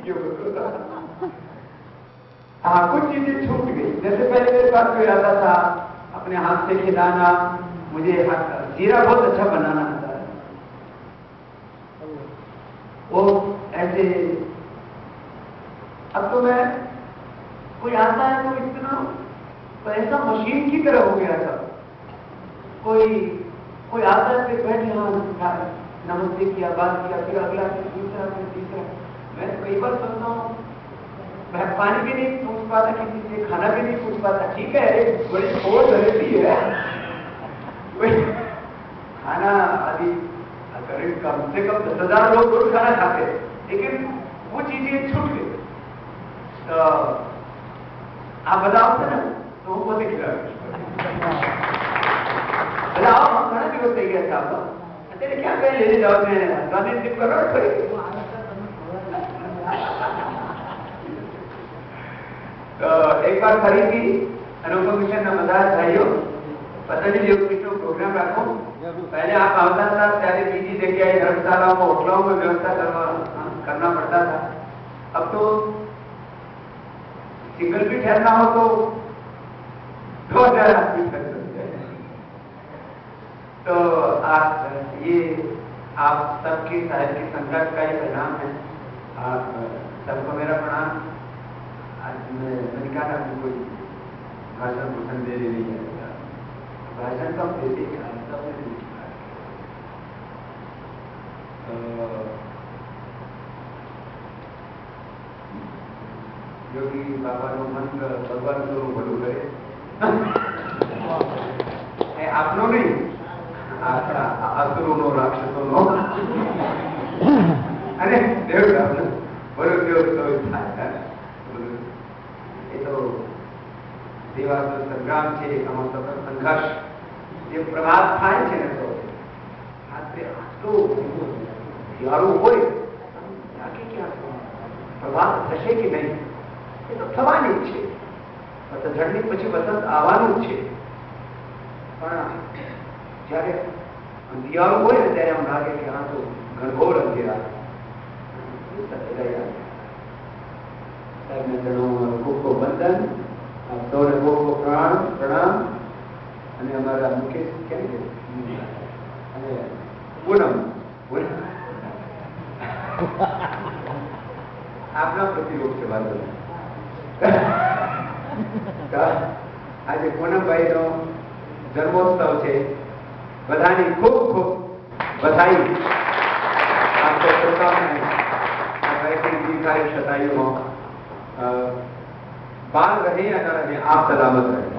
ये बोलता था। हाँ, कुछ चीजें छूट गई। जैसे पहले मेरे पास कोई आता था अपने हाथ से खिलाना, मुझे जीरा बहुत अच्छा बनाना आता है, वो ऐसे। अब तो मैं कोई आता है तो इतना तो ऐसा मशीन की तरह हो गया था। कोई आता है फिर बैठे, हाँ नमस्ते किया, बात किया, फिर अगला, फिर दूसरा, फिर तीसरा। मैं कई बार सुनता हूँ, मैं पानी भी नहीं पूछ पाता किसी से, खाना भी नहीं पूछ पाता। ठीक है, एक बड़ी फोर्स रहती है खाना आदि, करीब कम से कम 10,000 लोग रोज खाना खाते हैं, लेकिन वो चीजें छूट गई। तो आप बताओ ना, तो वो बोलते खिला बताओ, हम खाना भी होते गया था आपका, तेरे क्या कहे लेने जाओ, मैं गाने सिर्फ कर रहा तो एक बार खड़ी थी अनुपम मिश्र ने बताया, भाइयों पतंजलि योग पीठ में प्रोग्राम रखो, पहले आप आवता था, सारे पीजी जगह धर्मशालाओं को, होटलों में व्यवस्था करना पड़ता था। अब तो सिंगल भी ठहरना हो तो 2,000 आदमी ठहर सकते हैं। तो आप सबकी साहित्य की संघर्ष का ही परिणाम है। आप सबको मेरा प्रणाम। आज मैंने कहा था कि कोई भाषण दे नहीं है, भाषण कब देते क्या योगी बाबा नो मंत्र भगवान तो भलू करे आपनो नहीं, असुरो नो राक्षसो नो अरे देव बोलो ये तो દેવાસનો સંગ્રામ છે, આમાં સતત સંઘર્ષ જે પ્રભાત થાય છે ને, તો રાત્રે આટલું શિયાળું હોય લાગે કે પ્રભાત થશે કે નહીં, એ તો થવાની જ છે, પતઝડની પછી વસંત આવવાનું જ છે, પણ જ્યારે અંધિયારું હોય ને ત્યારે આમ લાગે કે આ તો ઘનઘોર અંધેરા સાહેબને જણાવવાનું ખૂબ ખૂબ વંદન, સૌને બહુ બહુ પ્રણામ અને અમારા મુકેશ કેમ છે અને પૂનમ આપના પ્રતિરૂપ છે વાંધો આજે પૂનમભાઈનો જન્મોત્સવ છે, બધાની ખૂબ ખૂબ બધાઈ, आपको शुभकामनाएं, ऐसी दीर्घायु शतायु हो, बाल रहे या न रहे, आप सलामत रहे।